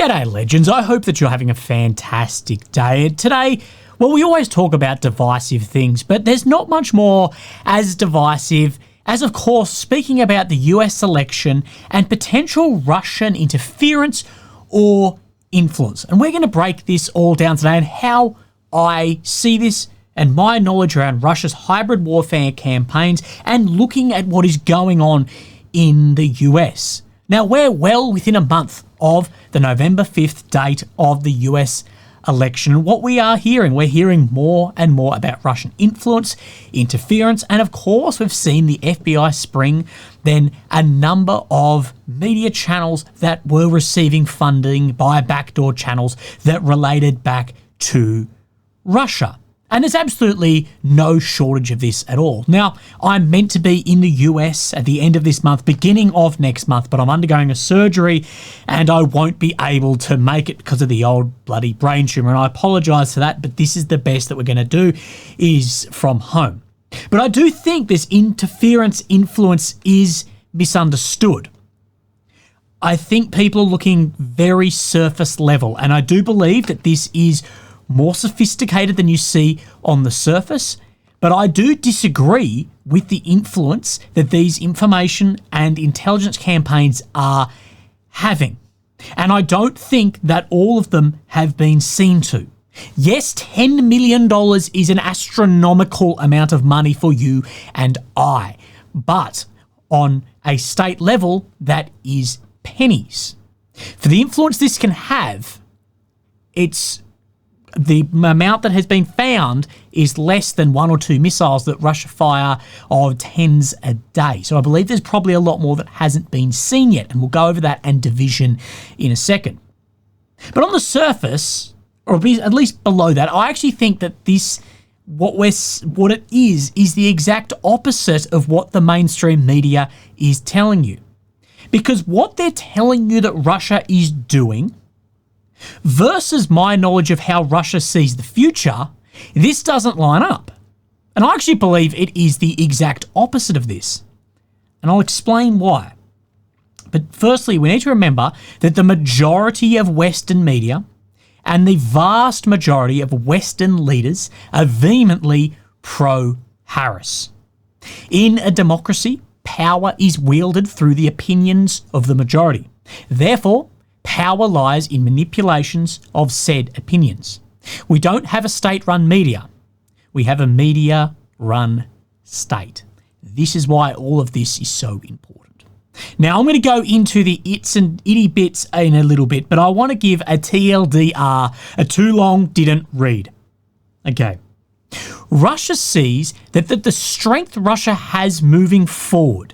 G'day legends, I hope that you're having a fantastic day. Today, well, we always talk about divisive things, but there's not much more as divisive as, of course, speaking about the US election and potential Russian interference or influence. And we're going to break this all down today and how I see this and my knowledge around Russia's hybrid warfare campaigns and looking at what is going on in the US. Now, we're well within a month of the November 5th date of the US election. And what we're hearing more and more about Russian influence, interference, and of course, we've seen the FBI spring then a number of media channels that were receiving funding by backdoor channels that related back to Russia. And there's absolutely no shortage of this at all. Now, I'm meant to be in the US at the end of this month, beginning of next month, but I'm undergoing a surgery and I won't be able to make it because of the old bloody brain tumour. And I apologise for that, but this is the best that we're going to do is from home. But I do think this interference influence is misunderstood. I think people are looking very surface level, and I do believe that this is more sophisticated than you see on the surface, but I do disagree with the influence that these information and intelligence campaigns are having. And I don't think that all of them have been seen to. Yes, $10 million is an astronomical amount of money for you and I, but on a state level, that is pennies. For the influence this can have, the amount that has been found is less than 1 or 2 missiles that Russia fire of tens a day. So I believe there's probably a lot more that hasn't been seen yet, and we'll go over that and division in a second. But on the surface, or at least below that, I actually think that what it is the exact opposite of what the mainstream media is telling you. Because what they're telling you that Russia is doing versus my knowledge of how Russia sees the future, this doesn't line up. And I actually believe it is the exact opposite of this. And I'll explain why. But firstly, we need to remember that the majority of Western media and the vast majority of Western leaders are vehemently pro-Harris. In a democracy, power is wielded through the opinions of the majority. Therefore, power lies in manipulations of said opinions. We don't have a state-run media. We have a media-run state. This is why all of this is so important. Now, I'm going to go into the its and itty bits in a little bit, but I want to give a TLDR, a too long didn't read. Okay. Russia sees that the strength Russia has moving forward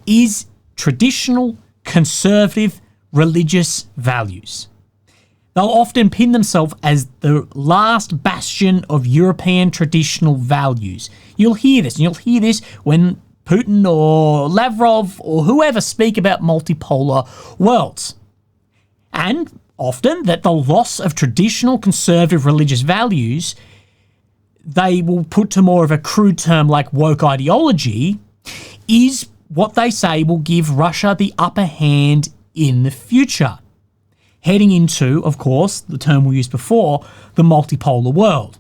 is traditional, conservative, religious values. They'll often pin themselves as the last bastion of European traditional values. You'll hear this, and you'll hear this when Putin or Lavrov or whoever speak about multipolar worlds. And often that the loss of traditional conservative religious values, they will put to more of a crude term like woke ideology, is what they say will give Russia the upper hand in the future, heading into, of course, the term we used before, the multipolar world.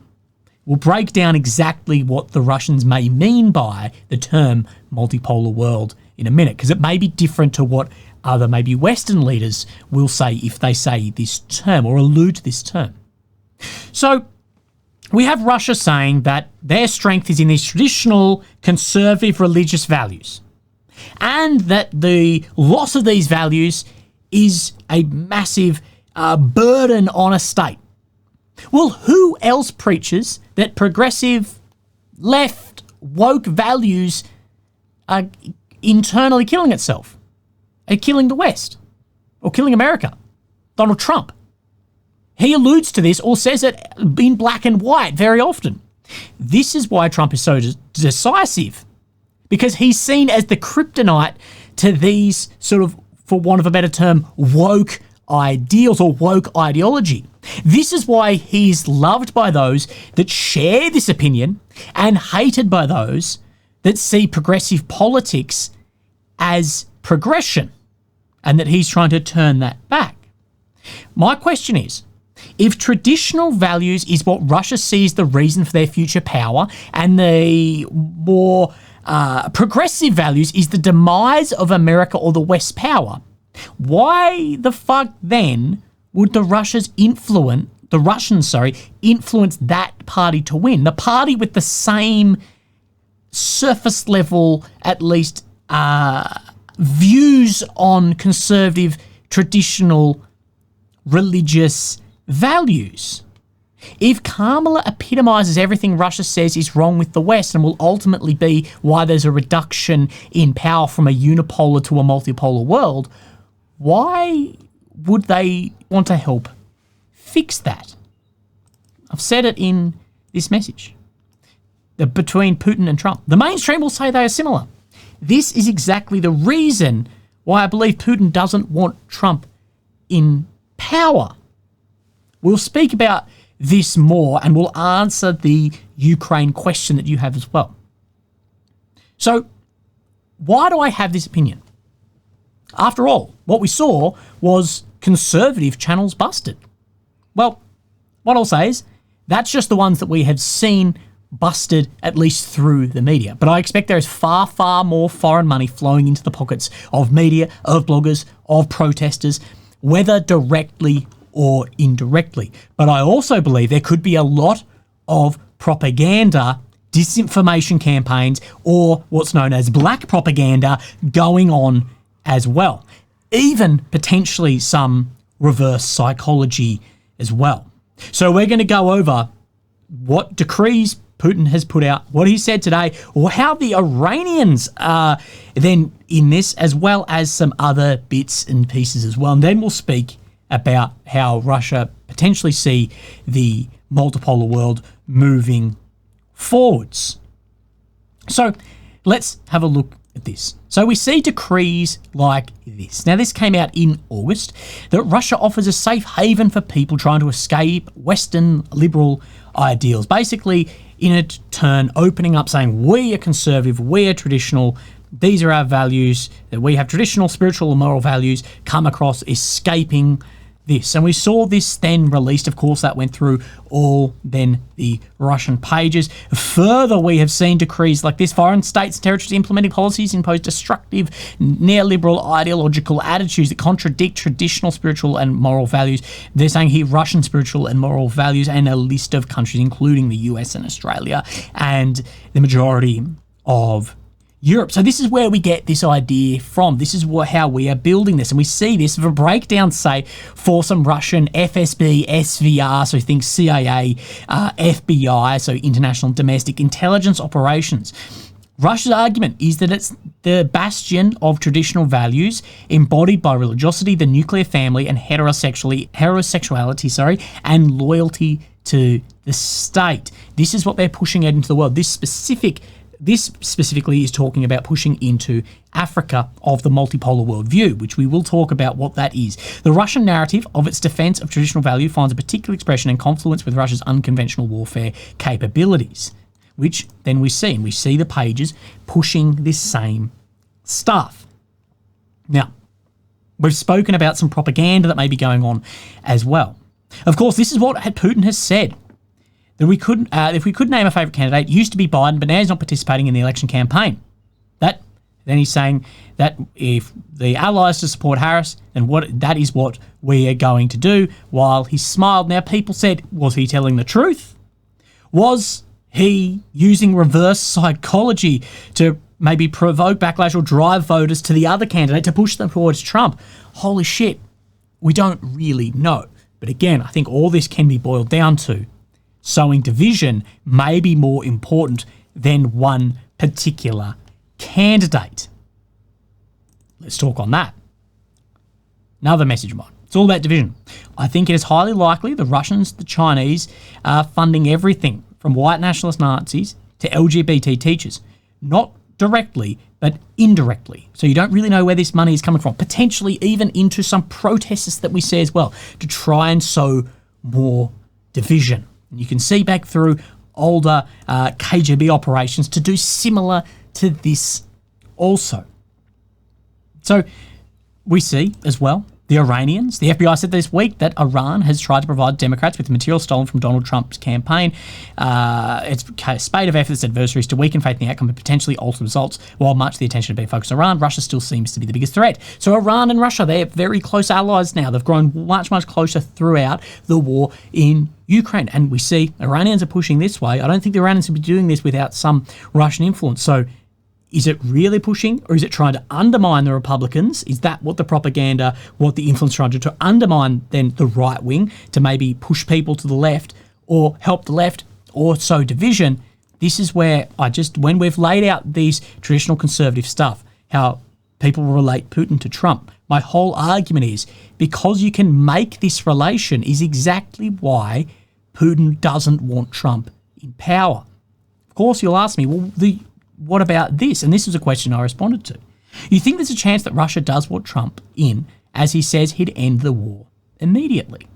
We'll break down exactly what the Russians may mean by the term multipolar world in a minute, because it may be different to what other maybe Western leaders will say if they say this term or allude to this term. So we have Russia saying that their strength is in these traditional conservative religious values, and that the loss of these values is a massive burden on a state. Well, who else preaches that progressive, left, woke values are internally killing itself? Are killing the West? Or killing America? Donald Trump. He alludes to this or says it in black and white very often. This is why Trump is so decisive, because he's seen as the kryptonite to these sort of, for want of a better term, woke ideals or woke ideology. This is why he's loved by those that share this opinion and hated by those that see progressive politics as progression, and that he's trying to turn that back. My question is, if traditional values is what Russia sees the reason for their future power, and the more progressive values is the demise of America or the West's power, why the fuck then would the Russians influence that party to win? The party with the same surface level, at least, views on conservative, traditional, religious values. If Kamala epitomizes everything Russia says is wrong with the West and will ultimately be why there's a reduction in power from a unipolar to a multipolar world, why would they want to help fix that? I've said it in this message. Between Putin and Trump, the mainstream will say they are similar. This is exactly the reason why I believe Putin doesn't want Trump in power. We'll speak about this more, and we'll answer the Ukraine question that you have as well. So, why do I have this opinion? After all, what we saw was conservative channels busted. Well, what I'll say is, that's just the ones that we have seen busted, at least through the media. But I expect there is far, far more foreign money flowing into the pockets of media, of bloggers, of protesters, whether directly or indirectly. But I also believe there could be a lot of propaganda, disinformation campaigns, or what's known as black propaganda going on as well. Even potentially some reverse psychology as well. So we're going to go over what decrees Putin has put out, what he said today, or how the Iranians are then in this, as well as some other bits and pieces as well. And then we'll speak about how Russia potentially see the multipolar world moving forwards. So let's have a look at this. So we see decrees like this. Now, this came out in August, that Russia offers a safe haven for people trying to escape Western liberal ideals. Basically, in a turn, opening up, saying, we are conservative, we are traditional, these are our values, that we have traditional, spiritual, and moral values, come across escaping this. And we saw this then released. Of course, that went through all then the Russian pages. Further, we have seen decrees like this. Foreign states and territories implementing policies impose destructive neoliberal ideological attitudes that contradict traditional spiritual and moral values. They're saying here Russian spiritual and moral values, and a list of countries, including the US and Australia and the majority of Europe. So this is where we get this idea from. This is how we are building this. And we see this of a breakdown, say, for some Russian FSB, SVR, so think CIA, FBI, so international domestic intelligence operations. Russia's argument is that it's the bastion of traditional values embodied by religiosity, the nuclear family, and heterosexuality, and loyalty to the state. This is what they're pushing out into the world. This specifically is talking about pushing into Africa of the multipolar worldview, which we will talk about what that is. The Russian narrative of its defense of traditional value finds a particular expression and confluence with Russia's unconventional warfare capabilities, which then we see, and we see the pages pushing this same stuff. Now, we've spoken about some propaganda that may be going on as well. Of course, this is what Putin has said. That we could, if we could name a favourite candidate, it used to be Biden, but now he's not participating in the election campaign. Then he's saying that if the allies to support Harris, then that is what we are going to do, while he smiled. Now, people said, was he telling the truth? Was he using reverse psychology to maybe provoke backlash or drive voters to the other candidate to push them towards Trump? Holy shit, we don't really know. But again, I think all this can be boiled down to sowing division may be more important than one particular candidate. Let's talk on that. Another message of mine. It's all about division. I think it is highly likely the Russians, the Chinese, are funding everything from white nationalist Nazis to LGBT teachers. Not directly, but indirectly. So you don't really know where this money is coming from. Potentially even into some protests that we see as well, to try and sow more division. You can see back through older KGB operations to do similar to this also. So we see as well The Iranians, the FBI said this week that Iran has tried to provide Democrats with material stolen from Donald Trump's campaign. It's a spate of efforts adversaries to weaken faith in the outcome and potentially alter results. While much of the attention has been focused on Iran, Russia still seems to be the biggest threat. So Iran and Russia, they're very close allies now. They've grown much, much closer throughout the war in Ukraine. And we see Iranians are pushing this way. I don't think the Iranians would be doing this without some Russian influence. So is it really pushing, or is it trying to undermine the Republicans? Is that what the propaganda, what the influence trying to undermine then the right wing, to maybe push people to the left or help the left or sow division? This is where when we've laid out these traditional conservative stuff, how people relate Putin to Trump, my whole argument is because you can make this relation is exactly why Putin doesn't want Trump in power. Of course, you'll ask me, well, what about this? And this is a question I responded to. You think there's a chance that Russia does want Trump in, as he says he'd end the war immediately?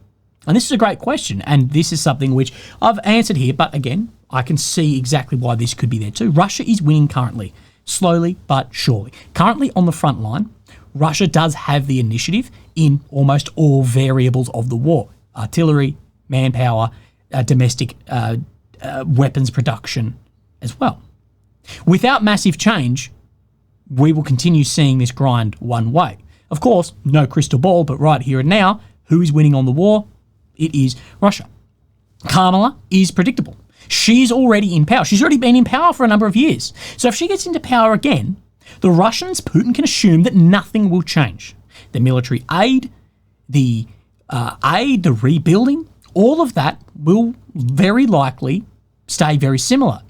And this is a great question, and this is something which I've answered here, but again, I can see exactly why this could be there too. Russia is winning currently, slowly but surely. Currently on the front line, Russia does have the initiative in almost all variables of the war. Artillery, manpower, domestic weapons production as well. Without massive change, we will continue seeing this grind one way. Of course, no crystal ball, but right here and now, who is winning on the war? It is Russia. Kamala is predictable. She's already in power. She's already been in power for a number of years. So if she gets into power again, the Russians, Putin can assume that nothing will change. The military aid, the rebuilding, all of that will very likely stay very similar.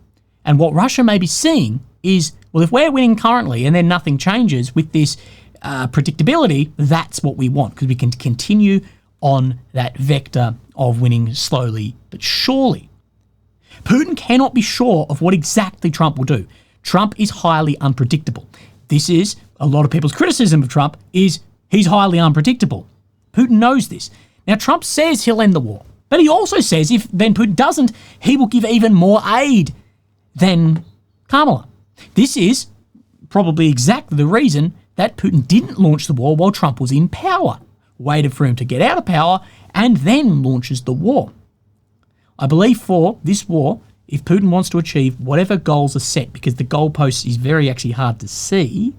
And what Russia may be seeing is, well, if we're winning currently and then nothing changes with this predictability, that's what we want, because we can continue on that vector of winning slowly but surely. Putin cannot be sure of what exactly Trump will do. Trump is highly unpredictable. This is a lot of people's criticism of Trump, is he's highly unpredictable. Putin knows this. Now, Trump says he'll end the war, but he also says if then Putin doesn't, he will give even more aid than Kamala. This is probably exactly the reason that Putin didn't launch the war while Trump was in power, waited for him to get out of power, and then launches the war. I believe for this war, if Putin wants to achieve whatever goals are set, because the goalpost is very actually hard to see,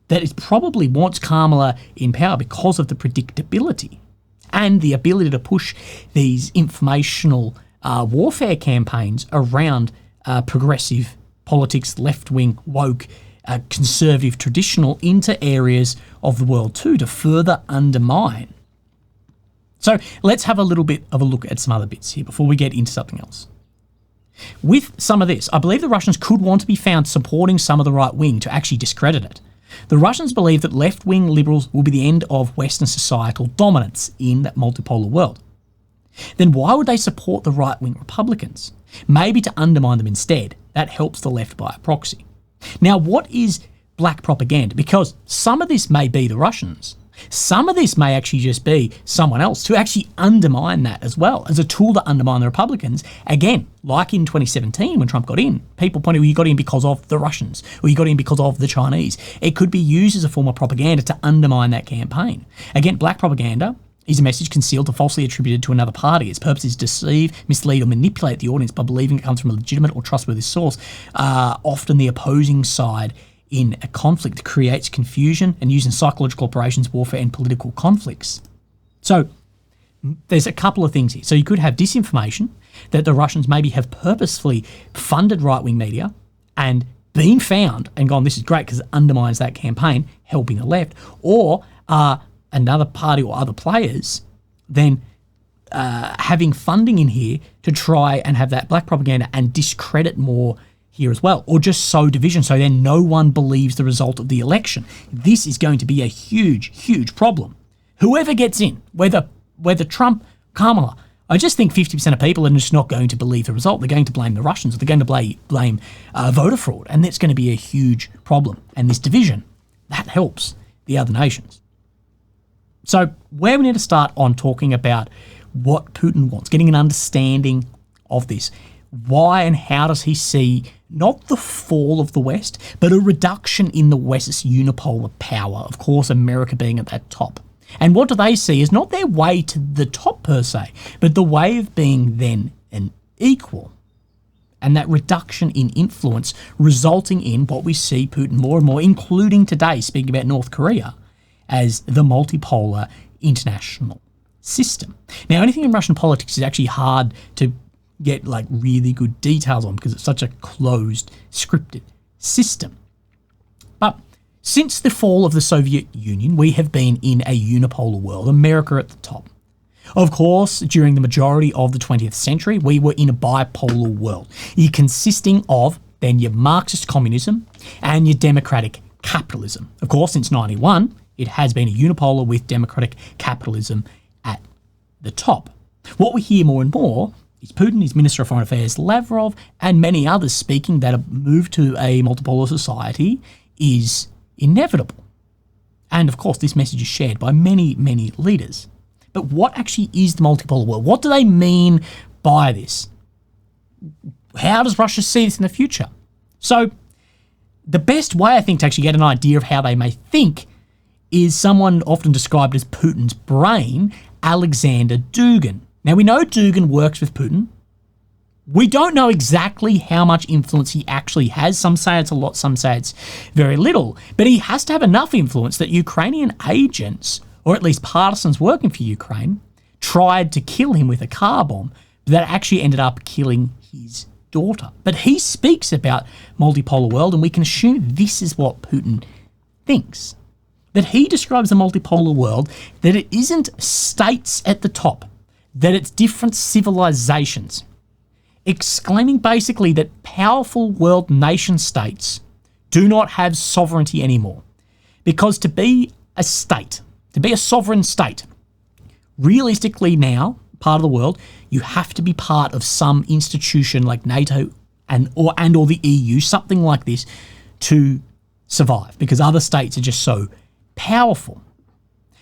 that it probably wants Kamala in power because of the predictability and the ability to push these informational warfare campaigns around progressive politics, left-wing, woke, conservative, traditional, into areas of the world too, to further undermine. So let's have a little bit of a look at some other bits here before we get into something else. With some of this, I believe the Russians could want to be found supporting some of the right wing to actually discredit it. The Russians believe that left-wing liberals will be the end of Western societal dominance in that multipolar world. Then why would they support the right-wing Republicans? Maybe to undermine them instead. That helps the left by a proxy. Now, what is black propaganda? Because some of this may be the Russians. Some of this may actually just be someone else to actually undermine that as well, as a tool to undermine the Republicans. Again, like in 2017 when Trump got in, people pointed, well, you got in because of the Russians, or you got in because of the Chinese. It could be used as a form of propaganda to undermine that campaign. Again, black propaganda is a message concealed or falsely attributed to another party. Its purpose is to deceive, mislead, or manipulate the audience by believing it comes from a legitimate or trustworthy source. Often the opposing side in a conflict creates confusion and using psychological operations, warfare, and political conflicts. So there's a couple of things here. So you could have disinformation that the Russians maybe have purposefully funded right-wing media and been found and gone, this is great because it undermines that campaign, helping the left, or another party or other players then having funding in here to try and have that black propaganda and discredit more here as well, or just sow division so then no one believes the result of the election. This is going to be a huge, huge problem. Whoever gets in, whether Trump, Kamala, I just think 50% of people are just not going to believe the result. They're going to blame the Russians, or they're going to blame voter fraud, and that's going to be a huge problem. And this division, that helps the other nations. So where we need to start on talking about what Putin wants, getting an understanding of this. why and how does he see not the fall of the West, but a reduction in the West's unipolar power, of course, America being at that top. And what do they see is not their way to the top per se, but the way of being then an equal. And that reduction in influence resulting in what we see Putin more and more, including today, speaking about North Korea, as the multipolar international system. Now, anything in Russian politics is actually hard to get like really good details on because it's such a closed, scripted system. But since the fall of the Soviet Union, we have been in a unipolar world, America at the top. Of course, during the majority of the 20th century, we were in a bipolar world, consisting of then your Marxist communism and your democratic capitalism. Of course, since 91, it has been a unipolar with democratic capitalism at the top. What we hear more and more is Putin, his Minister of Foreign Affairs, Lavrov, and many others speaking that a move to a multipolar society is inevitable. And of course, this message is shared by many, many leaders. But what actually is the multipolar world? What do they mean by this? How does Russia see this in the future? So the best way, I think, to actually get an idea of how they may think is someone often described as Putin's brain, Alexander Dugin. Now, we know Dugin works with Putin. We don't know exactly how much influence he actually has. Some say it's a lot, some say it's very little. But he has to have enough influence that Ukrainian agents, or at least partisans working for Ukraine, tried to kill him with a car bomb that actually ended up killing his daughter. But he speaks about multipolar world, and we can assume this is what Putin thinks. That he describes a multipolar world, that it isn't states at the top, that it's different civilizations, exclaiming basically that powerful world nation states do not have sovereignty anymore. Because to be a state, to be a sovereign state, realistically now, part of the world, you have to be part of some institution like NATO or the EU, something like this, to survive, because other states are just so powerful.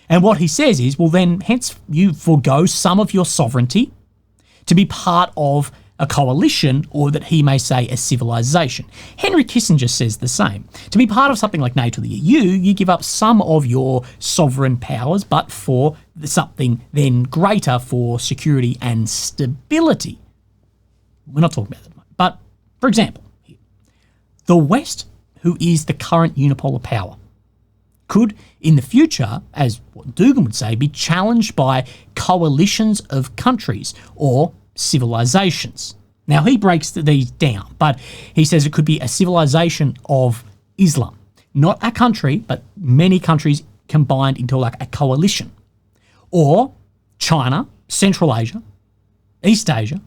And what he says is, well then, hence you forego some of your sovereignty to be part of a coalition, or that he may say a civilization. Henry Kissinger says the same. To be part of something like NATO or the EU, you give up some of your sovereign powers, but for something then greater for security and stability. We're not talking about that at the moment. But, for example, the West, who is the current unipolar power, could, in the future, as what Dugin would say, be challenged by coalitions of countries or civilizations. Now, he breaks these down, but he says it could be a civilization of Islam. Not a country, but many countries combined into like a coalition. Or China, Central Asia, East Asia,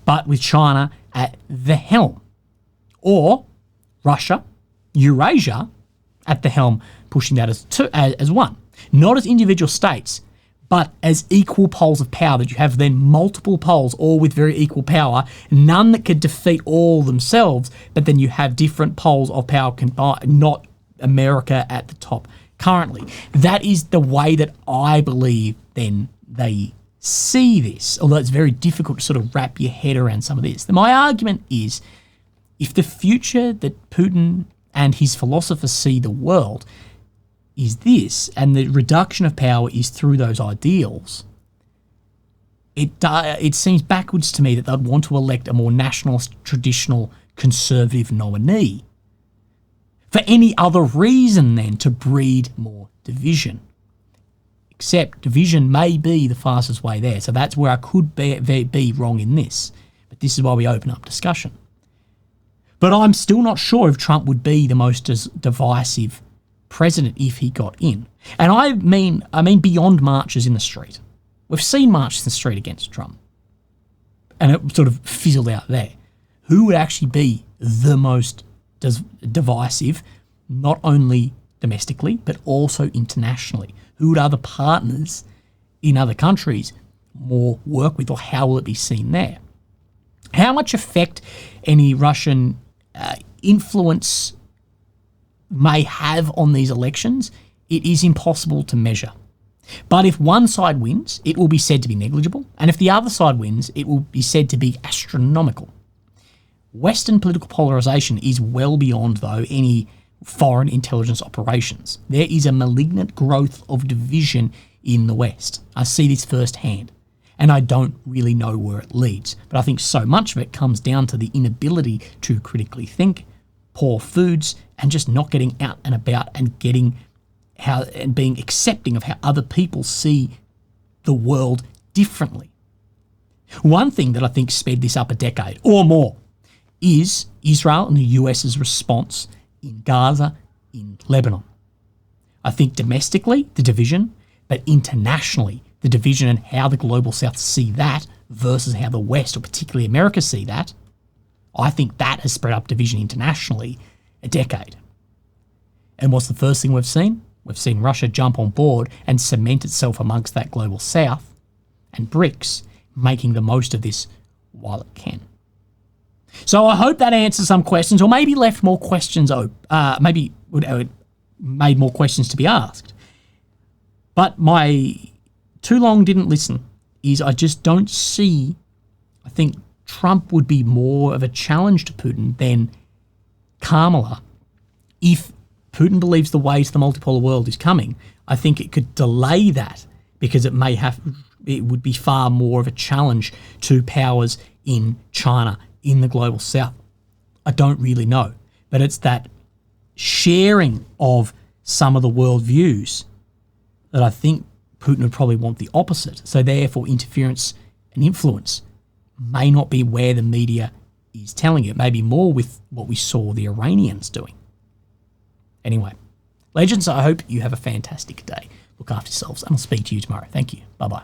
but with China at the helm. Or Russia, Eurasia at the helm, pushing that as one. Not as individual states, but as equal poles of power, that you have then multiple poles, all with very equal power, none that could defeat all themselves, but then you have different poles of power combined, not America at the top currently. That is the way that I believe then they see this, although it's very difficult to sort of wrap your head around some of this. My argument is, if the future that Putin and his philosophers see the world is this, and the reduction of power is through those ideals, it seems backwards to me that they'd want to elect a more nationalist, traditional, conservative nominee for any other reason than to breed more division. Except division may be the fastest way there, so that's where I could be wrong in this. But this is why we open up discussion. But I'm still not sure if Trump would be the most divisive president if he got in. And I mean beyond marches in the street. We've seen marches in the street against Trump, and it sort of fizzled out there. Who would actually be the most divisive, not only domestically, but also internationally? Who would other partners in other countries more work with, or how will it be seen there? How much effect any Russian influence may have on these elections, it is impossible to measure. But if one side wins, it will be said to be negligible, and if the other side wins, it will be said to be astronomical. Western political polarisation is well beyond, though, any foreign intelligence operations. There is a malignant growth of division in the West. I see this firsthand, and I don't really know where it leads. But I think so much of it comes down to the inability to critically think, poor foods, and just not getting out and about and being accepting of how other people see the world differently. One thing that I think sped this up a decade or more is Israel and the US's response in Gaza, in Lebanon. I think domestically, the division, but internationally, the division and how the global south see that versus how the West, or particularly America, see that, I think that has spread up division internationally a decade. And what's the first thing we've seen? We've seen Russia jump on board and cement itself amongst that global south, and BRICS making the most of this while it can. So I hope that answers some questions, or maybe left more questions open, maybe made more questions to be asked. But my too long didn't listen is I just don't see, I think Trump would be more of a challenge to Putin than Kamala. If Putin believes the way to the multipolar world is coming, I think it could delay that because it would be far more of a challenge to powers in China, in the global south. I don't really know, but it's that sharing of some of the world views that I think Putin would probably want the opposite. So therefore interference and influence may not be where the media is telling you. It may be more with what we saw the Iranians doing. Anyway, legends, I hope you have a fantastic day. Look after yourselves, and I'll speak to you tomorrow. Thank you. Bye-bye.